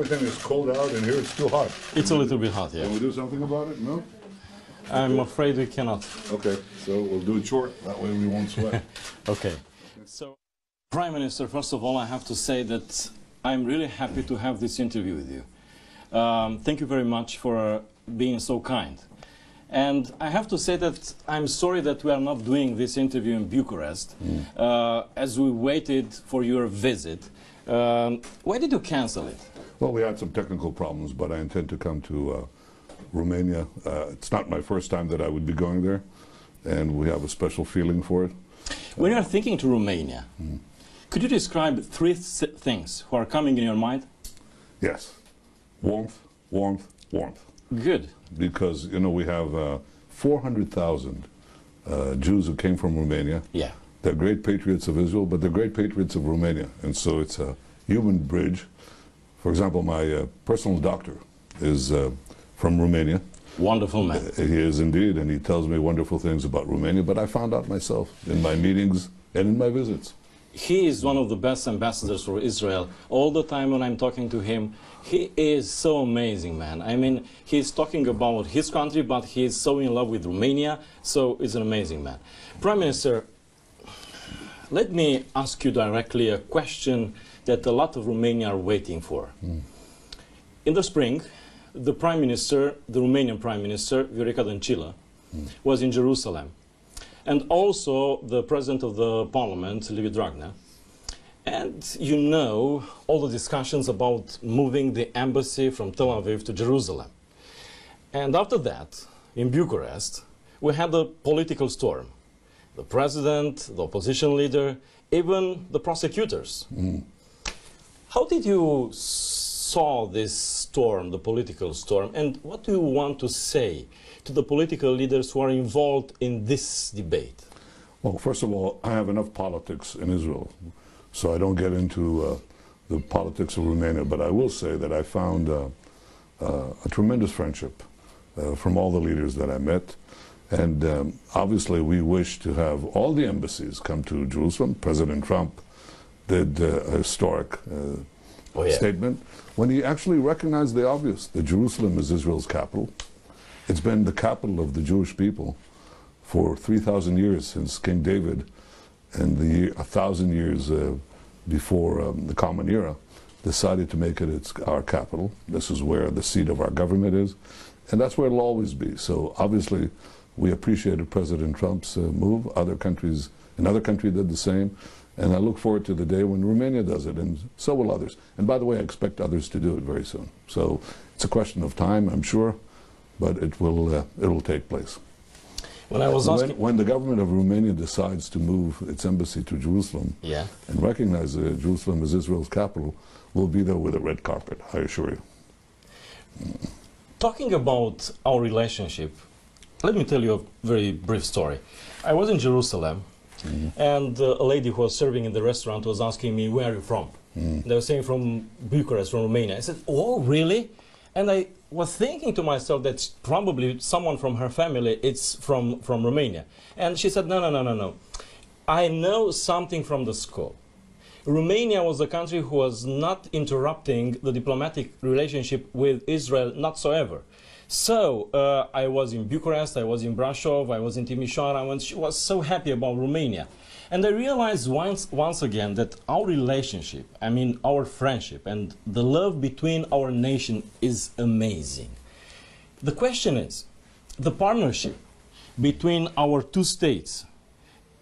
summertime, it's cold out, and here it's too hot. It's a little bit hot, yeah. Can we do something about it? No? I'm afraid we cannot. Okay, so we'll do it short. That way we won't sweat. Okay. So, Prime Minister, first of all, I have to say that I'm really happy to have this interview with you. Thank you very much for being so kind. And I have to say that I'm sorry that we are not doing this interview in Bucharest, as we waited for your visit. Why did you cancel it? Well, we had some technical problems, but I intend to come to Romania. It's not my first time that I would be going there, and we have a special feeling for it. When you are thinking to Romania, could you describe three things who are coming in your mind? Yes. Warmth, warmth, warmth. Good. Because, you know, we have 400,000 Jews who came from Romania. Yeah. They're great patriots of Israel, but they're great patriots of Romania. And so it's a human bridge. For example, my personal doctor is from Romania. Wonderful man. He is indeed, and he tells me wonderful things about Romania, but I found out myself in my meetings and in my visits. He is one of the best ambassadors for Israel. All the time when I'm talking to him, he is so amazing, man. I mean, he's talking about his country, but he is so in love with Romania, so he's an amazing man. Prime Minister, let me ask you directly a question that a lot of Romania are waiting for. In the spring, the Prime Minister, the Romanian Prime Minister, Viorica Dăncilă, was in Jerusalem. And also the President of the Parliament, Liviu Dragnea. And you know all the discussions about moving the embassy from Tel Aviv to Jerusalem. And after that, in Bucharest, we had a political storm. The President, the opposition leader, even the prosecutors. How did you saw this storm, the political storm, and what do you want to say to the political leaders who are involved in this debate? Well, first of all, I have enough politics in Israel, so I don't get into the politics of Romania, but I will say that I found a tremendous friendship from all the leaders that I met, and obviously we wish to have all the embassies come to Jerusalem. President Trump did a historic statement when he actually recognized the obvious, that Jerusalem is Israel's capital. It's been the capital of the Jewish people for 3,000 years, since King David, and 1,000 years before the Common Era, decided to make it our capital. This is where the seat of our government is, and that's where it'll always be. So obviously we appreciated President Trump's move. Other countries, another country did the same, and I look forward to the day when Romania does it, and so will others. And by the way, I expect others to do it very soon. So it's a question of time, I'm sure, but it will take place. When I was asking, when the government of Romania decides to move its embassy to Jerusalem, and recognize that Jerusalem as Israel's capital, we'll be there with a red carpet, I assure you. Talking about our relationship, let me tell you a very brief story. I was in Jerusalem, and a lady who was serving in the restaurant was asking me, where are you from? They were saying from Bucharest, from Romania. I said, oh, really? And I was thinking to myself that probably someone from her family, it's from Romania. And she said, no. I know something from the school. Romania was a country who was not interrupting the diplomatic relationship with Israel whatsoever. So I was in Bucharest, I was in Brașov, I was in Timișoara, and she was so happy about Romania. And I realized once again that our relationship, I mean our friendship and the love between our nation is amazing. The question is, the partnership between our two states,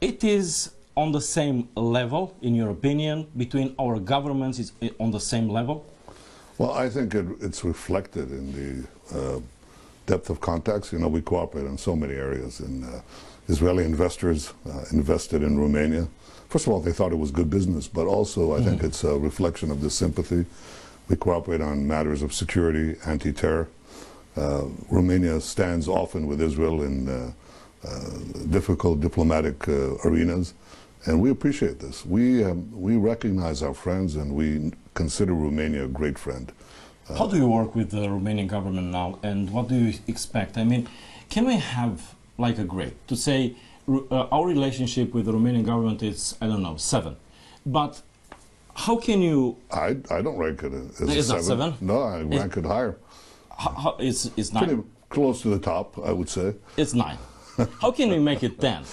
it is on the same level, in your opinion, between our governments, is on the same level? Well, I think it's reflected in the depth of contacts. You know, we cooperate in so many areas, and Israeli investors invested in Romania. First of all, they thought it was good business, but also I think it's a reflection of the sympathy. We cooperate on matters of security, anti-terror. Romania stands often with Israel in difficult diplomatic arenas, and we appreciate this. We recognize our friends, and we consider Romania a great friend. How do you work with the Romanian government now, and what do you expect? I mean, can we have like a grade to say our relationship with the Romanian government is, I don't know, 7, but How can you... I don't rank it as It's a not 7. 7? No, I rank it higher. It's 9? Pretty close to the top, I would say. It's 9. How can you make it 10?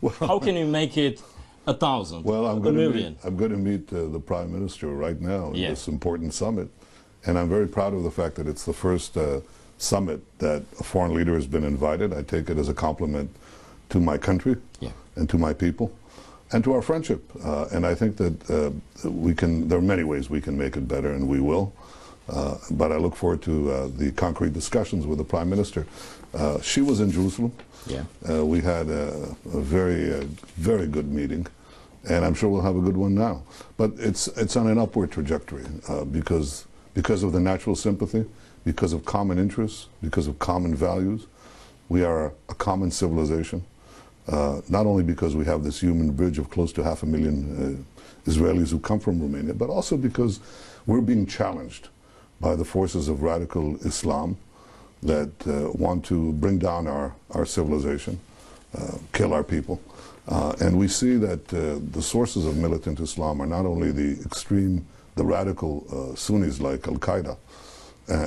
Well, how can you make it 1,000? Well, I'm a going million? to meet the Prime Minister right now in Yeah. this important summit. And I'm very proud of the fact that it's the first summit that a foreign leader has been invited. I take it as a compliment to my country and to my people and to our friendship. And I think that there are many ways we can make it better, and we will. But I look forward to the concrete discussions with the Prime Minister. She was in Jerusalem. Yeah. We had a very, very good meeting, and I'm sure we'll have a good one now. But it's on an upward trajectory because of the natural sympathy, because of common interests, because of common values. We are a common civilization, not only because we have this human bridge of close to 500,000 Israelis who come from Romania, but also because we're being challenged by the forces of radical Islam that want to bring down our civilization, kill our people. And we see that the sources of militant Islam are not only the radical Sunnis like Al-Qaeda,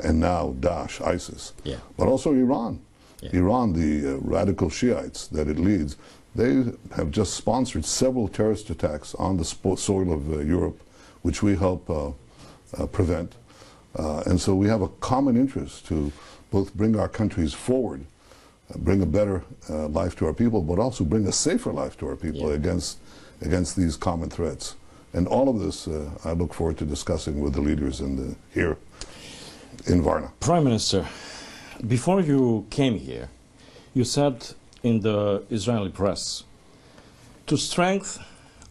and now Daesh, ISIS, but also Iran. Yeah. Iran, the radical Shiites that it leads, they have just sponsored several terrorist attacks on the soil of Europe, which we help prevent. And so we have a common interest to both bring our countries forward, bring a better life to our people, but also bring a safer life to our people against these common threats. And all of this, I look forward to discussing with the leaders here in Varna. Prime Minister, before you came here, you said in the Israeli press, to strengthen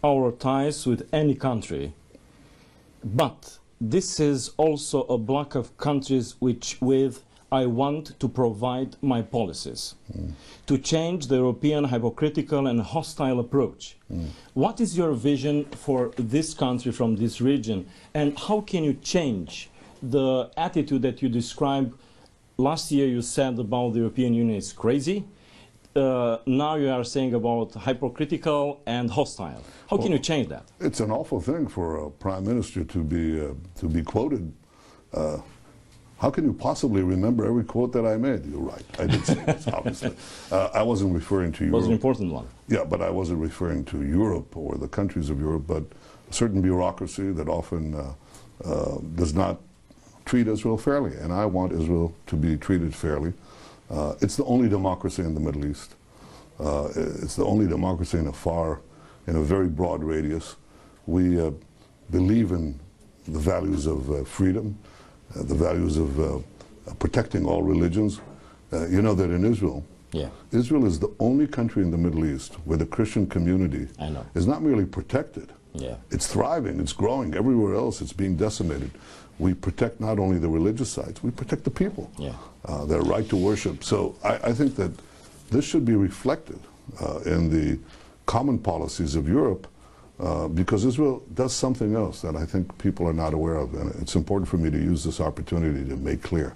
our ties with any country, but this is also a block of countries with I want to provide my policies, to change the European hypocritical and hostile approach. What is your vision for this country from this region, and how can you change the attitude that you described? Last year you said about the European Union is crazy. Now you are saying about hypocritical and hostile. How can you change that? It's an awful thing for a prime minister to be quoted. How can you possibly remember every quote that I made? You're right. I did say this, obviously. I wasn't referring to Europe. It was an important one. Yeah, but I wasn't referring to Europe or the countries of Europe, but a certain bureaucracy that often does not treat Israel fairly. And I want Israel to be treated fairly. It's the only democracy in the Middle East. It's the only democracy in a very broad radius. We believe in the values of freedom, the values of protecting all religions. You know that in Israel, Israel is the only country in the Middle East where the Christian community is not merely protected. It's thriving, it's growing. Everywhere else it's being decimated. We protect not only the religious sites, we protect the people, their right to worship. So I think that this should be reflected in the common policies of Europe, because Israel does something else that I think people are not aware of, and it's important for me to use this opportunity to make clear.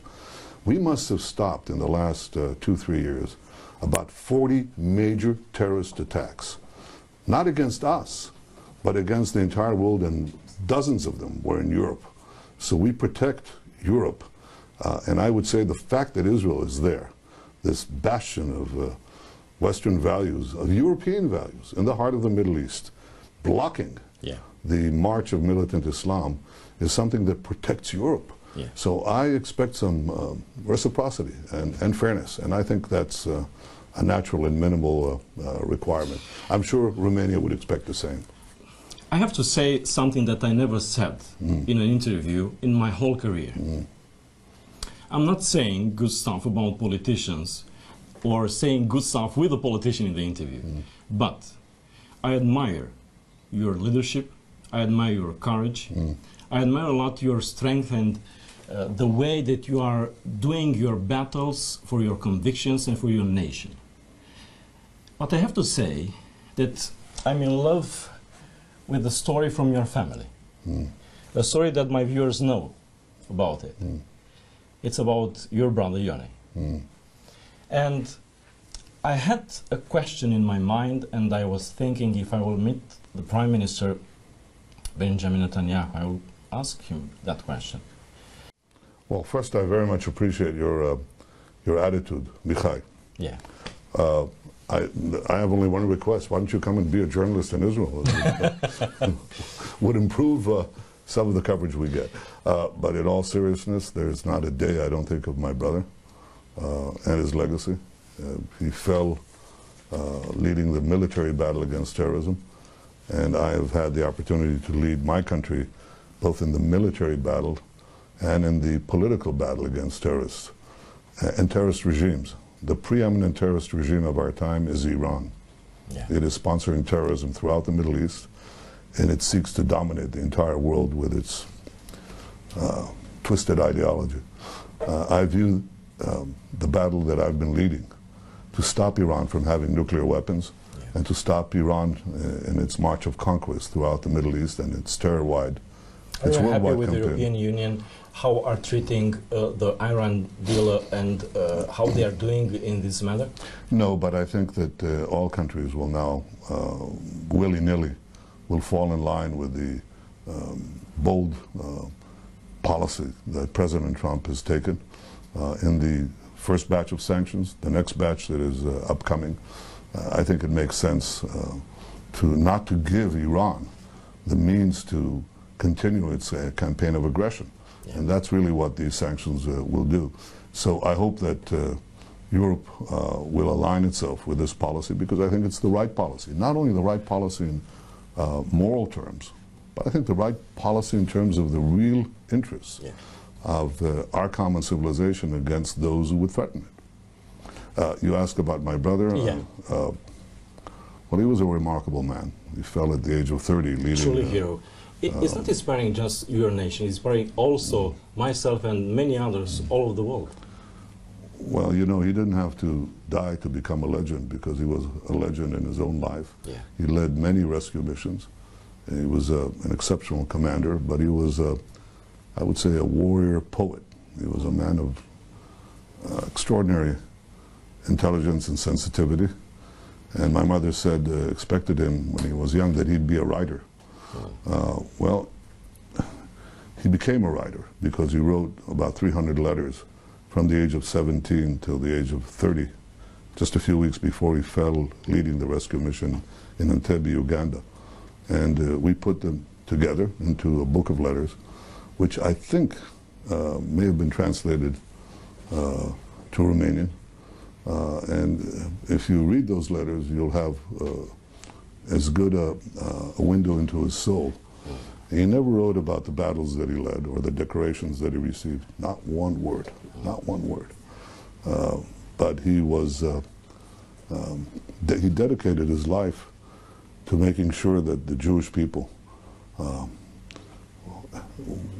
We must have stopped in the last 2-3 years about 40 major terrorist attacks, not against us, but against the entire world, and dozens of them were in Europe. So we protect Europe, and I would say the fact that Israel is there, this bastion of Western values, of European values, in the heart of the Middle East, blocking the march of militant Islam, is something that protects Europe. So I expect some reciprocity and fairness, and I think that's a natural and minimal requirement. I'm sure Romania would expect the same. I have to say something that I never said in an interview in my whole career. I'm not saying good stuff about politicians or saying good stuff with a politician in the interview, but I admire your leadership, I admire your courage, I admire a lot your strength and the way that you are doing your battles for your convictions and for your nation. But I have to say that I'm in love with the story from your family. A story that my viewers know about it. It's about your brother Yoni. And I had a question in my mind, and I was thinking if I will meet the Prime Minister Benjamin Netanyahu? I will ask him that question. Well, first, I very much appreciate your attitude, Mihai. Yeah. I have only one request. Why don't you come and be a journalist in Israel? Would improve some of the coverage we get. But in all seriousness, there's not a day I don't think of my brother and his legacy. He fell leading the military battle against terrorism, and I have had the opportunity to lead my country both in the military battle and in the political battle against terrorists and terrorist regimes. The preeminent terrorist regime of our time is Iran. Yeah. It is sponsoring terrorism throughout the Middle East, and it seeks to dominate the entire world with its twisted ideology. I view the battle that I've been leading to stop Iran from having nuclear weapons, and to stop Iran in its march of conquest throughout the Middle East and its terror-wide, its Are you happy worldwide with the campaign. European Union, how are treating the Iran deal and how they are doing in this matter? No, but I think that all countries will now, willy-nilly, will fall in line with the bold policy that President Trump has taken in the first batch of sanctions, the next batch that is upcoming. I think it makes sense not to give Iran the means to continue its campaign of aggression. Yeah. And that's really what these sanctions will do. So I hope that Europe will align itself with this policy, because I think it's the right policy. Not only the right policy in moral terms, but I think the right policy in terms of the real interests of our common civilization against those who would threaten it. You asked about my brother. Well, he was a remarkable man. He fell at the age of 30 leading... Truly hero. It's not inspiring just your nation, it's inspiring also myself and many others all over the world. Well, you know, he didn't have to die to become a legend, because he was a legend in his own life. Yeah. He led many rescue missions. He was an exceptional commander, but he was, I would say, a warrior poet. He was a man of extraordinary intelligence and sensitivity. And my mother said, expected him when he was young that he'd be a writer. Well, he became a writer because he wrote about 300 letters from the age of 17 till the age of 30, just a few weeks before he fell leading the rescue mission in Entebbe, Uganda. And we put them together into a book of letters, which I think may have been translated to Romanian. And if you read those letters, you'll have as good a window into his soul. He never wrote about the battles that he led or the decorations that he received. Not one word, not one word. But he was, he dedicated his life to making sure that the Jewish people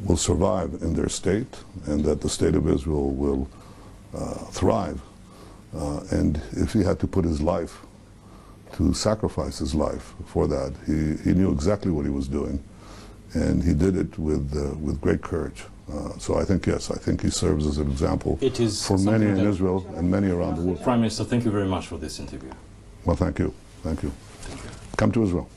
will survive in their state, and that the state of Israel will thrive. And if he had to put his life, to sacrifice his life for that, he knew exactly what he was doing, and he did it with great courage. So I think, yes, I think he serves as an example for many in Israel and many around the world. Prime Minister, thank you very much for this interview. Well, thank you. Thank you. Come to Israel.